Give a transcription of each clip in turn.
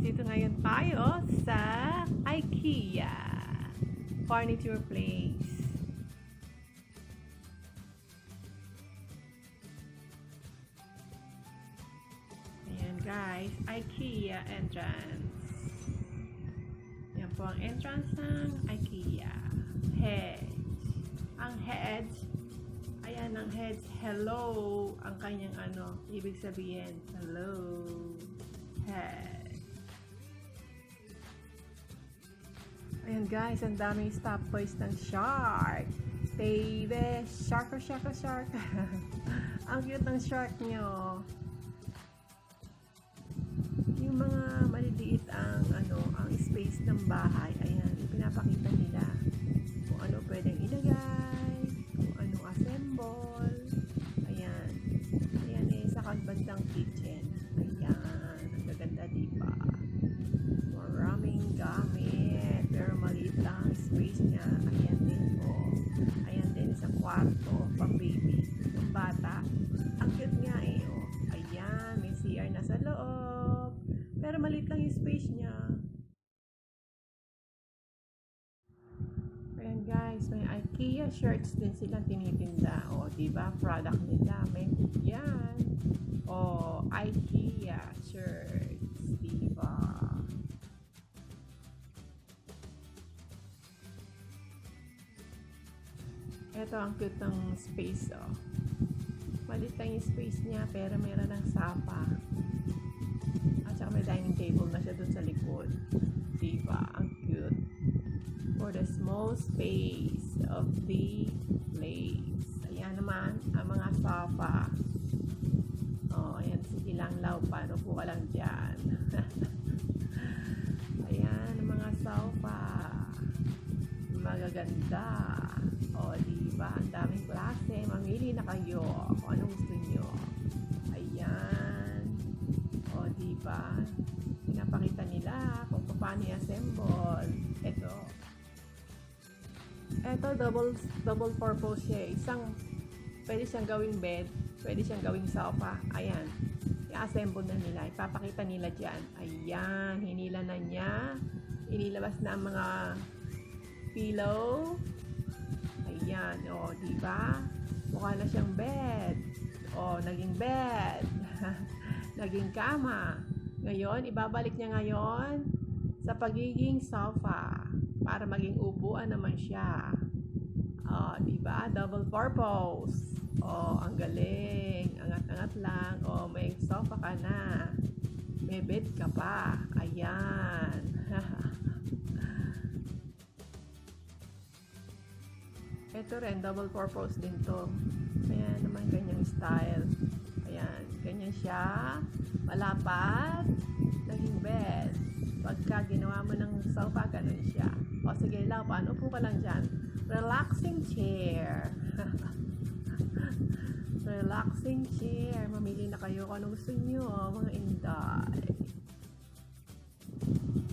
dito ngayon tayo sa Ikea Furniture Place. Ayan guys, Ikea entrance. Yan po ang entrance ng Ikea. Heads. Ang heads, ayan ang heads, hello. Ang kanyang ibig sabihin, hello. Head. Ayan guys, ang daming stopwatch ng shark. Baby, shark. Ang cute ng shark nyo. Yung mga maliliit ang space ng bahay. Ayan, pinapakita nila kung ano pwedeng ilagay, kung anong assemble. Ayan. Ayan sa kagbandang kitchen. Ayan, ang gaganda diba? Maraming gamit, pero maliit lang ang space niya. Ayan din po. Ayan din sa kwarto, pang baby, ng bata. Ang cute nga oh. Ayan, may CR na sa loob. Pero maliit lang yung space niya. Ayan guys, may Ikea shirts din silang tinitinda. O, diba? Product nila. May yan. O, Ikea shirts. Diba? Ito ang cute ng space, oh. Malit lang yung space niya, pero meron ng sofa. At saka may dining table na siya dun sa likod. Diba? Ang cute. For the small space of the place. Ayan naman, ang mga sofa. Oh, ayan, sige lang, law. Paano po ka lang dyan? Ayan, ang mga sofa. Magaganda. O, diba? Ang daming klase. Mamili na kayo kung anong gusto nyo. Ayan. O, diba? Pinapakita nila kung paano i-assemble. Ito, double purpose siya. Pwede siyang gawing bed. Pwede siyang gawing sofa. Ayan. I-assemble na nila. Ipapakita nila dyan. Ayan. Hinila na niya. Inilabas na ang mga pillow. Ayan, o, diba? Mukha na siyang bed. O, naging bed. Naging kama. Ngayon, ibabalik niya ngayon sa pagiging sofa para maging upuan naman siya. O, diba? Double purpose. O, ang galing. Angat-angat lang. O, may sofa ka na. May bed ka pa. Ayan. Ito rin, double purpose din to. Ayan naman, ganyang style. Ayan, ganyan siya. Malapad. Naging bed. Pagka ginawa mo ng sofa, ganun siya. O sige lang, paano po ka lang dyan? Relaxing chair. Relaxing chair. Mamili na kayo kung ano gusto nyo, mga inday.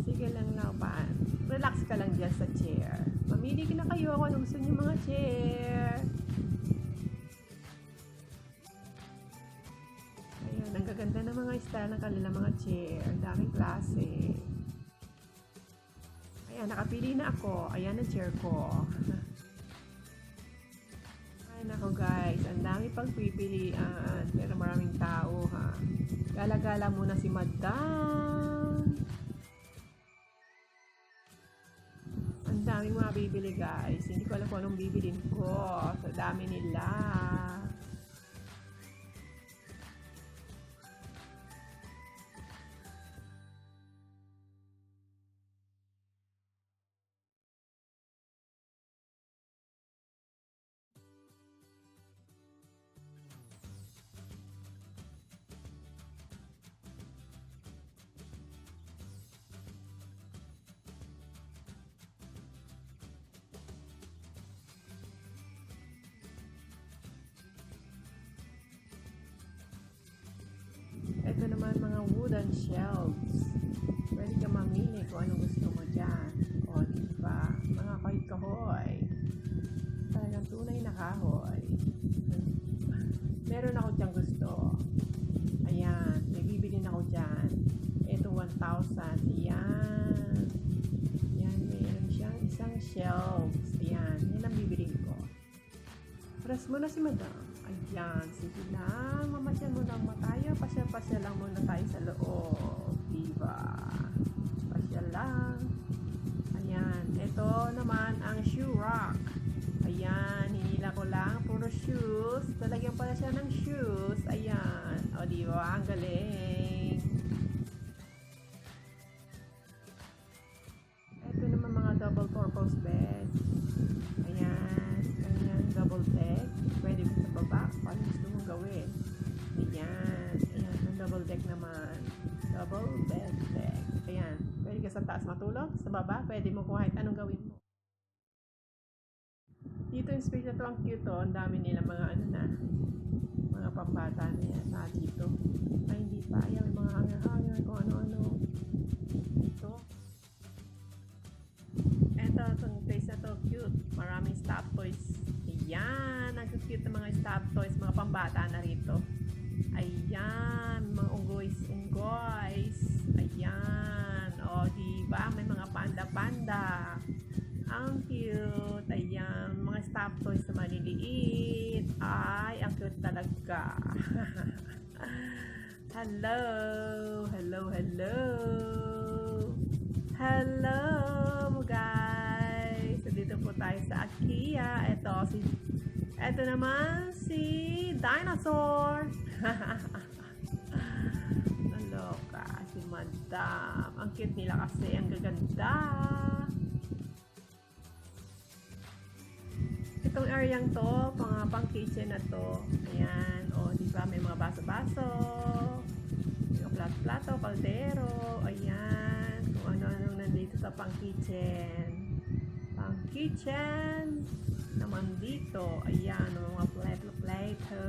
Sige lang pa. Relax ka lang dyan sa chair. Mamili na kayo kung ano gusto nyo mga chair. Ayan, ang gaganda ng mga style ng kanilang mga chair. Ang daming klase. Ayan, nakapili na ako. Ayan ang chair ko. Ay, nako guys. Ang dami pagpipilian. Pero maraming tao ha. Gala-gala muna si Madam. Ang daming mga bibili guys. Hindi ko alam kung anong bibilin ko. Sa dami nila. Ito naman mga wooden shelves. Pwede ka mamili kung anong gusto mo dyan. O, diba? Mga kahoy-kahoy. Talagang tunay na kahoy. Meron ako dyan gusto. Ayan. May bibili na ako dyan. Ito 1,000. Dress muna si madam. Ayan, sige lang. Mamasyal muna tayo. Pasyal-pasyal lang muna tayo sa loob. Diba? Pasyal lang. Ayan. Ito naman ang shoe rack. Ayan. Hinila ko lang. Puro shoes. Talagyan pala siya ng shoes. Ayan. O, diba? Ang galing. Ito naman mga double purpose bed. Ayan. Ayan. Double deck. Pwede mo sa baba. Paano gusto mong gawin? Ayan. Ayan. Ang double deck naman. Double bed deck. Ayan. Pwede ka sa taas matulog. Sa baba, pwede mo kung kahit anong gawin mo. Dito yung space na to, ang cute to. Ang dami nila mga ano na. Mga pambata na yan. Dito. Ay, hindi pa. Ayan. May mga hanger-hanger kung ano-ano. Ito. Itong place na to, cute. Maraming stop toys. Ayan. Ang cute ng mga stop toys. Mga pambata na rito. Ayan. Mga unggoys. Ayan. O, diba? May mga panda-panda. Ang cute. Ayan. Mga stop toys na maliliit. Ay, ang cute talaga. Hello. Hello, hello. Hello, guys. So, dito po tayo sa Ikea. Ito naman si Dinosaur. Naloka. Si Madam. Ang cute nila kasi. Ang gaganda. Itong areang to, pang kitchen na to. Ayan. O, diba? May mga baso-baso. May plato, kaldero. Ayan. Kung ano-ano nandito sa pang kitchen. Pang kitchen naman dito. Ayan. Mga plato.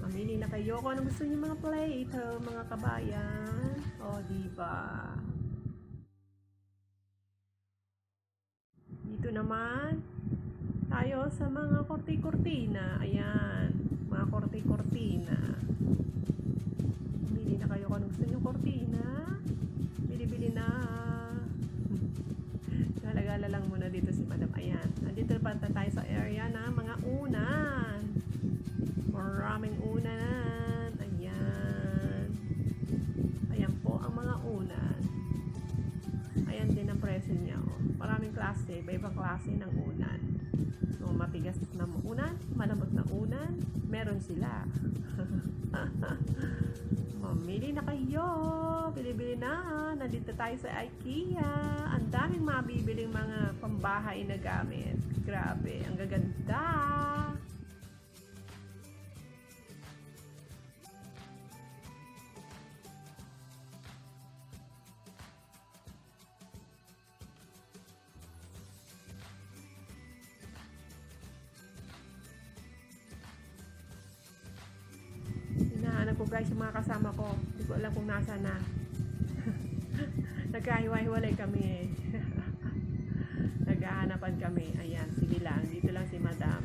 Mamili na kayo kung ano gusto niyo mga plato, mga kabayan. O, diba? Dito naman tayo sa mga korti-kortina. Ayan, mga korti-kortina. Bili na kayo kung gusto nyo kortina. Bili-bili na. Nalagala lang muna dito si Madam. Ayan, nandito pa tayo sa area na mga unan. Maraming unan. Ayan. Ayan po ang mga unan. Ayan din ang presyo niya. Oh. Maraming klase, iba-ibang klase ng unan. So, matigas na unan, malambot na unan, meron sila. Mamili na kayo. Bili-bili na. Nandito tayo sa Ikea. Ang daming mabibiling mga pambahay na gamit. Grabe, ang gaganda. Hinahanap ko guys yung mga kasama ko. Hindi ko alam kung nasa na. Nagkahiwa-hiwalay kami eh. Naghahanapan kami. Ayan, sige lang. Dito lang si Madam.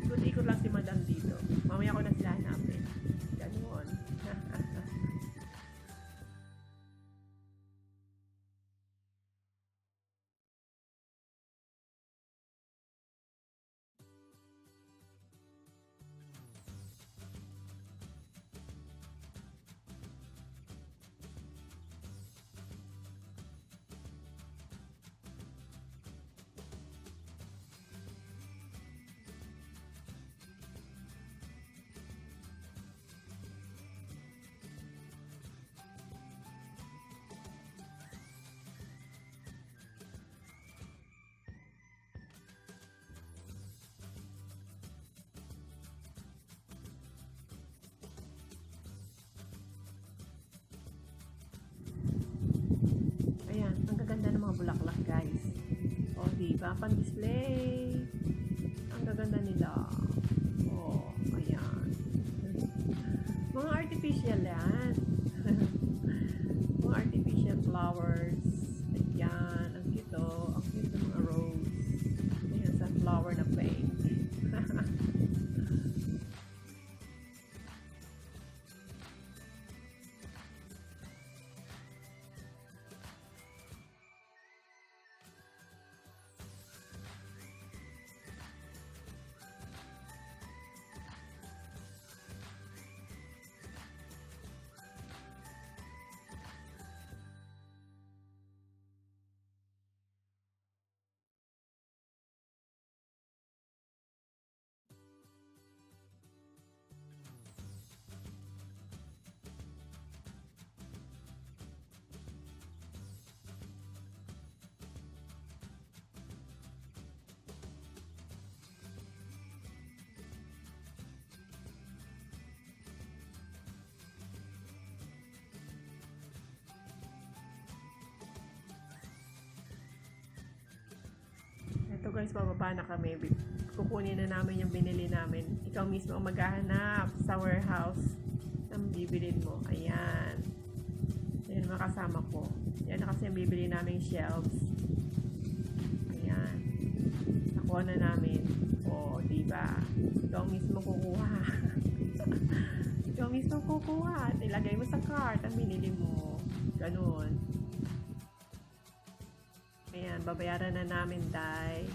Ikot-ikot lang si Madam dito. Mamaya ko na sila hanapin. Ganun. Ang gaganda ng mga bulaklak guys. O, diba? Pan-display. Ang gaganda nila. O, ayan. Mga artificial yan. Mga artificial flowers. Ayan. Ang cute o. Ang cute ng mga rose. Ayan, sunflower na pink. guys, bababa na kami. Kukunin na namin yung binili namin. Ikaw mismo ang maghahanap sa warehouse ng bibilin mo. Ayan. Ayan mga kasama ko. Yan na kasi yung bibili namin shelves. Ayan. Nakuha na namin. O, diba? Ikaw mismo kukuha. Ikaw mismo kukuha. Ilagay mo sa cart ang binili mo. Ganun. Ayan, babayaran na namin dahil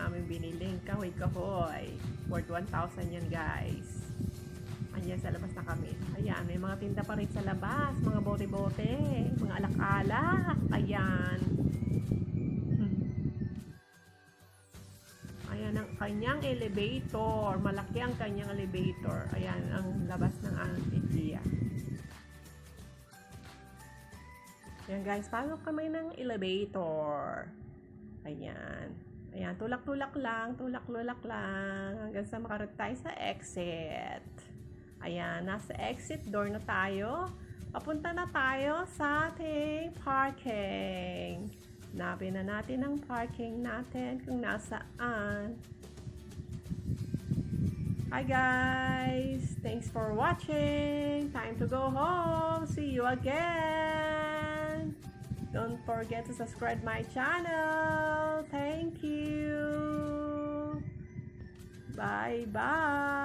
aming biniling kahoy-kahoy. Worth 1,000 yan guys. Ayan, sa labas na kami. Ayan, may mga tinda pa rin sa labas. Mga bote-bote. Mga alak-alak. Ayan. Ayan ang kanyang elevator. Malaki ang kanyang elevator. Ayan, ang labas ng IKEA. Ayan guys, pasok kami ng elevator. Ayan. Ayan, tulak-tulak lang, tulak-tulak lang. Hanggang sa makarating tayo sa exit. Ayan, nasa exit door na tayo. Papunta na tayo sa ating parking. Hanapin na natin ang parking natin kung nasaan. Hi guys! Thanks for watching! Time to go home! See you again! Don't forget to subscribe my channel! Thank you! Bye-bye!